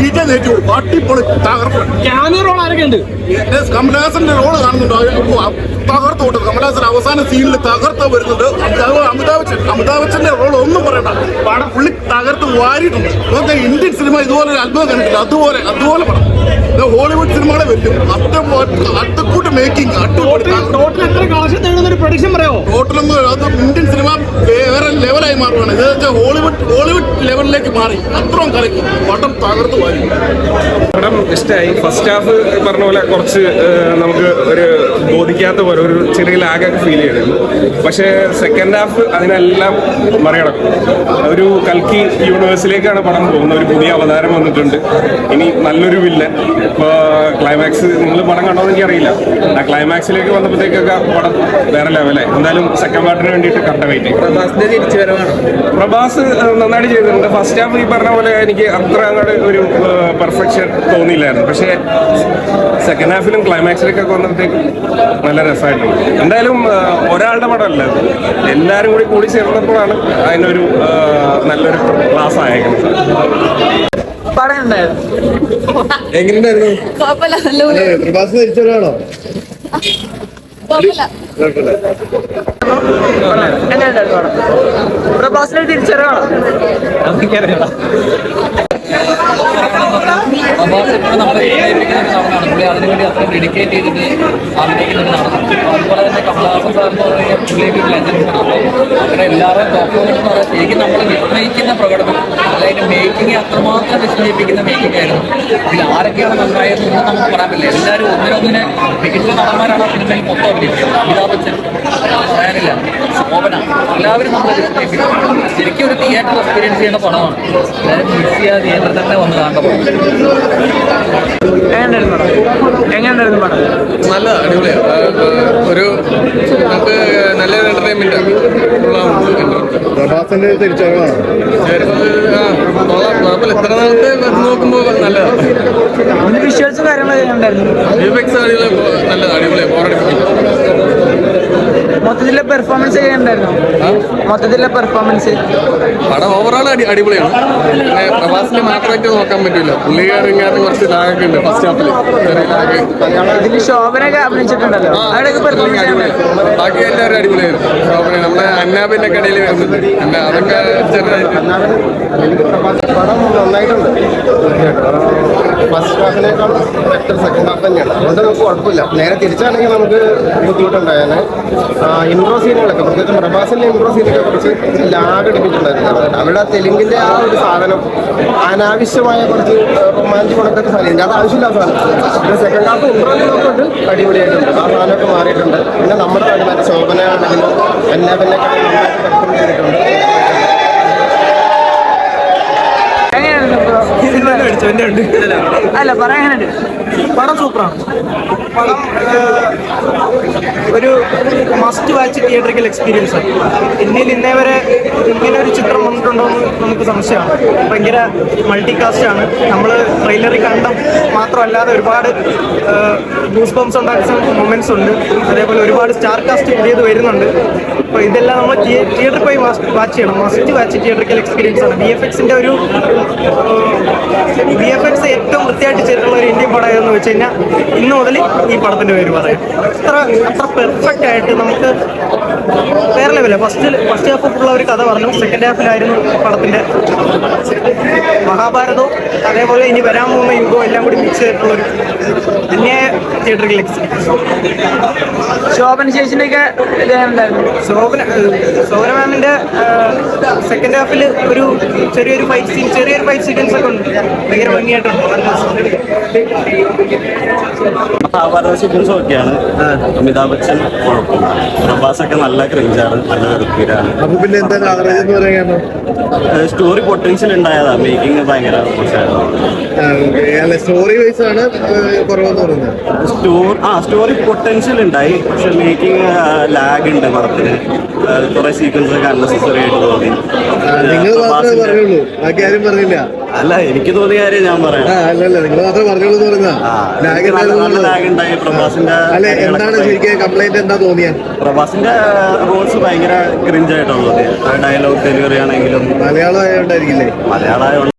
CJ നേറ്റു അടിപൊളി തകർപ്പ്. കമലഹാസന്റെ role കാണുന്നുണ്ടോ? തകർത്ത് വിട്ടത് കമലഹാസൻ അവസാന സീനിൽ തകർത്ത് വരുന്നുണ്ട്. അമിതാഭ് ബച്ചന്റെ റോൾ ഒന്നും പറയണ്ട, പടം പുള്ളി തകർത്ത് വാരിയിട്ടുണ്ട്. നമുക്ക് ഇന്ത്യൻ സിനിമ ഇതുപോലെ ഒരു അത്ഭുതം കണ്ടിട്ടില്ല. അതുപോലെ പടം ഹോളിവുഡ് സിനിമകളെ വരും. അത്തക്കൂട്ട് മേക്കിംഗ് ടോട്ടലൊന്നും അത് ഇന്ത്യൻ സിനിമ വേറെ ലെവലായി മാറുകയാണ്. ഇത് വെച്ചാൽ ഹോളിവുഡ് ലെവലിലേക്ക് മാറി. അത്രയും കലക്കി പടം തകർത്ത് വാരി. പടം ഇഷ്ടമായി. ഫസ്റ്റ് ഹാഫ് പറഞ്ഞ പോലെ കുറച്ച് നമുക്ക് ഒരു ബോധിക്കാത്ത പോലെ ഒരു ചെറിയ ലാഗൊക്കെ ഫീൽ ചെയ്തിരുന്നു. പക്ഷേ സെക്കൻഡ് ഹാഫ് അതിനെല്ലാം മറികടക്കും. ഒരു കൽക്കി യൂണിവേഴ്സിലേക്കാണ് പടം പോകുന്നത്. ഒരു പുതിയ അവതാരം വന്നിട്ടുണ്ട്. ഇനി നല്ലൊരു വില്ലൻ. ഇപ്പോൾ ക്ലൈമാക്സ് നിങ്ങൾ പടം കണ്ടോന്ന് എനിക്കറിയില്ല. ആ ക്ലൈമാക്സിലേക്ക് വന്നപ്പോഴത്തേക്കൊക്കെ പടം വേറെ ലെവലായി. എന്തായാലും സെക്കൻഡ് പാർട്ടിന് വേണ്ടിയിട്ട് കട്ട വെയിറ്റ്. പ്രഭാസ് നന്നായിട്ട് ചെയ്തിട്ടുണ്ട്. ഫസ്റ്റ് ഹാഫ് ഈ പറഞ്ഞ പോലെ എനിക്ക് അത്ര അങ്ങോട്ട് ഒരു പെർഫെക്ഷൻ തോന്നിയില്ലായിരുന്നു. പക്ഷേ സെക്കൻഡ് ഹാഫിലും ക്ലൈമാക്സിലേക്കൊക്കെ വന്നപ്പോഴത്തേക്കും നല്ല രസമായിട്ടുണ്ട്. എന്തായാലും ഒരാളുടെ പടമല്ല, എല്ലാവരും കൂടി ചേർന്നപ്പോഴാണ് അതിനൊരു നല്ലൊരു ക്ലാസ് ആയേക്കുന്നത്. എങ്ങനെയുണ്ടായിരുന്നു? പ്രഭാസ് തിരിച്ചറിയാണോ? പ്രഭാസിനെ തിരിച്ചറിയാണോ? നമ്മളെ പുള്ളി അതിനുവേണ്ടി അത്രയും ഡെഡിക്കേറ്റ് ചെയ്തിട്ട് അഭിനയിക്കുന്നൊരു നടന്നു. അതുപോലെ തന്നെ കമലഹാസൻ സാറിന് പുള്ളിയൊക്കെ ലെജൻഡാണ്. അങ്ങനെ എല്ലാവരും പെർഫോമൻസ് എന്ന് പറയാൻ ശരിക്കും നമ്മൾ വിസ്മയിക്കുന്ന പ്രകടനം, അതായത് മേക്കിംഗ് അത്രമാത്രം വിസ്മയിപ്പിക്കുന്ന മേക്കിംഗ് ആയിരുന്നു. ഇതിൽ ആരൊക്കെയാണ് നന്നായതെന്ന് നമുക്ക് പറയാൻ പറ്റില്ല. എല്ലാവരും ഒന്നിനൊന്നിനെ മികച്ച നടന്മാരാണ് ആ സിനിമയിൽ മൊത്തം അഭിനയിക്കുന്നത്. അമിതാഭ് ബച്ചൻ പറയാനില്ല, ശോഭന, എല്ലാവരും നമ്മൾ വിസ്മയിപ്പിക്കും. ശരിക്കും ഒരു തിയേറ്റർ എക്സ്പീരിയൻസ് ചെയ്യുന്ന പടമാണ്. എല്ലാവരും മിസ് ചെയ്യാതെ തിയേറ്ററിൽ തന്നെ വന്ന് കാണേണ്ട പടം. നല്ല അടിപൊളിയാണ്. ഒരു നമുക്ക് നല്ലൊരു എന്റർടൈൻമെന്റ് പ്രഭാസിന്റെ തിരിച്ചറിവാണോ? കുഴപ്പമില്ല. ഇത്ര നാളത്തെ നോക്കുമ്പോൾ നല്ലതാണ്. വിഷ്വൽസും കാര്യങ്ങളൊക്കെ ഉണ്ടായിരുന്നു. നല്ല അടിപൊളിയാണ്. മൊത്തത്തിലെ പെർഫോമൻസ് ഒക്കെ ഉണ്ടായിരുന്നു. മൊത്തത്തിലെ പെർഫോമൻസ് പടം ഓവറോൾ അടിപൊളിയാണ്. പിന്നെ പ്രഭാസിനെ മാത്രമായിട്ട് നോക്കാൻ പറ്റില്ല. പുള്ളിക്കാരൻ കുറച്ച് ലാഗൊക്കെ ഉണ്ട് ഫസ്റ്റ് ഹാഫിൽ. ഇതിൽ ശോഭനൊക്കെ അഭിനയിച്ചിട്ടുണ്ടല്ലോ, അവിടെയൊക്കെ പെർഫോമൻസ് അടിപൊളിയായിരുന്നു. ബാക്കി എല്ലാവരും അടിപൊളിയായിരുന്നു. ശോഭന നമ്മുടെ അന്നാബിന്റെ കടയിൽ വരുന്നത് അതൊക്കെ ചെറുതായിട്ട് പടം നന്നായിട്ടുണ്ട്. ഫസ്റ്റ് ഹാഫിനേക്കാൾ ബെറ്റർ സെക്കൻഡ് ഹാഫ് തന്നെയാണ്. അതുകൊണ്ട് നമുക്ക് കുഴപ്പമില്ല. നേരെ തിരിച്ചാണെങ്കിൽ നമുക്ക് ബുദ്ധിമുട്ടുണ്ടായാൽ ഇൻട്രോ സീനുകളൊക്കെ, പ്രത്യേകിച്ച് പ്രഭാസിന്റെ ഇൻട്രോ സീനൊക്കെ കുറച്ച് ലാഗ് അടിപ്പിച്ചിട്ടുണ്ടായിരുന്നു. അവരുടെ തെലുങ്കിന്റെ ആ ഒരു സാധനം, അനാവശ്യമായ കുറച്ച് റൊമാൻറ്റിക് കൊടുത്തൊക്കെ സാധനം, അത് ആവശ്യമില്ലാത്ത സാധനം. പിന്നെ സെക്കൻഡ് ഹാഫ് ഇൻട്രോ സീനൊക്കെ അടിപൊളിയായിട്ടുണ്ട്. ആ സാധനമൊക്കെ മാറിയിട്ടുണ്ട്. പിന്നെ നമ്മുടെ നാട്ടിൽ ശോഭനയാണെങ്കിലും എല്ലാ പിന്നെ നന്നായിട്ട് പെർഫോം ചെയ്തിട്ടുണ്ട്. അല്ല പറയാനുണ്ട്. പടം സൂപ്പറാണ്. പടം ഒരു മസ്റ്റ് വാച്ച് തിയേറ്ററിക്കൽ എക്സ്പീരിയൻസ് ആണ്. ഇന്ത്യയിൽ ഇന്നേ വരെ ഇങ്ങനെ ഒരു ചിത്രം വന്നിട്ടുണ്ടോ എന്ന് നമുക്ക് സംശയമാണ്. ഭയങ്കര മൾട്ടി കാസ്റ്റ് ആണ്. നമ്മൾ ട്രെയിലറിൽ കണ്ട മാത്രമല്ലാതെ ഒരുപാട് ഗൂസ് ബംസ് ഉണ്ടാക്കുന്ന മൊമെന്റ്സ് ഉണ്ട്. അതേപോലെ ഒരുപാട് സ്റ്റാർ കാസ്റ്റ് പുതിയത് വരുന്നുണ്ട്. അപ്പോൾ ഇതെല്ലാം നമ്മൾ തിയേറ്ററിൽ പോയി വാച്ച് ചെയ്യണം. മസ്റ്റ് വാച്ച് തിയേറ്ററിക്കൽ എക്സ്പീരിയൻസ് ആണ്. VFX ഏറ്റവും വൃത്തിയായിട്ട് ചെയ്തിട്ടുള്ള ഒരു ഇന്ത്യൻ പടം എന്ന് വെച്ച് കഴിഞ്ഞാൽ ഇന്ന് മുതൽ ഈ പടത്തിൻ്റെ പേര് പറയാം. അത്ര പെർഫെക്റ്റ് ആയിട്ട് നമുക്ക് വേറെ ലെവലാണ്. ഫസ്റ്റ് ഹാഫ് ഉള്ള ഒരു കഥ പറഞ്ഞു. സെക്കൻഡ് ഹാഫിലായിരുന്നു പടത്തിൻ്റെ മഹാഭാരതവും അതേപോലെ ഇനി വരാൻ പോകുന്ന യുഗവും എല്ലാം കൂടി മിക്സ് ചെയ്തിട്ടുള്ളൊരു അന്യായ തിയേറ്ററിക്കൽ എക്സ്പീരിയൻസ്. ശോഭന ചേച്ചിൻ്റെ ഒക്കെ ഇതുണ്ടായിരുന്നു. ശോഭന മാമിൻ്റെ സെക്കൻഡ് ഹാഫിൽ ഒരു ചെറിയൊരു ഫൈറ്റ് സീക്വൻസ് ഒക്കെ ഉണ്ട്. ഭയങ്കര ഭംഗിയായിട്ടുണ്ട്. മഹാഭാരത സീക്വൻസും ഒക്കെയാണ്. അമിതാഭ് ബച്ചൻ കുഴപ്പമില്ല. പ്രഭാസൊക്കെ നല്ല ക്രിഞ്ചാണ്, നല്ല വെറുപ്പീരാണ്. അപ്പൊ പിന്നെ എന്താണ് ആവറേജ് എന്ന് പറയാനോ? സ്റ്റോറി പൊട്ടൻഷ്യൽ ഉണ്ടായതാ, മേക്കിംഗ് ഭയങ്കര മോശമായിരുന്നു. സ്റ്റോറി വൈസ് ആണ് കുറവെന്ന് പറയുന്നത്. സ്റ്റോറി പൊട്ടൻഷ്യൽ ഉണ്ടായി, പക്ഷെ മേക്കിംഗ് ലാഗ് ഉണ്ട് പടത്തിന്. കുറെ സീക്വൻസ് ഒക്കെ അൺനെസസറി ആയിട്ട് തോന്നി. നിങ്ങൾ മാത്രമേ പറഞ്ഞുള്ളൂ, ബാക്കി ആരും പറഞ്ഞില്ല. അല്ല, എനിക്ക് തോന്നിയ കാര്യം ഞാൻ പറയാം. അല്ലല്ല, നിങ്ങൾ മാത്രമേ പറഞ്ഞുള്ളൂ എന്ന് പറഞ്ഞാ. ലാഗ് ഉണ്ടായി. പ്രഭാസിന്റെ എന്താണ് ശരിക്കും കംപ്ലൈന്റ് എന്താ തോന്നിയ? പ്രഭാസിന്റെ റോൾസ് ഭയങ്കര ക്രിഞ്ചായിട്ടാണ് തോന്നിയത്. ഡയലോഗ് ഡെലിവറി ആണെങ്കിലും മലയാളം ആയതുകൊണ്ടായിരിക്കില്ലേ? മലയാളം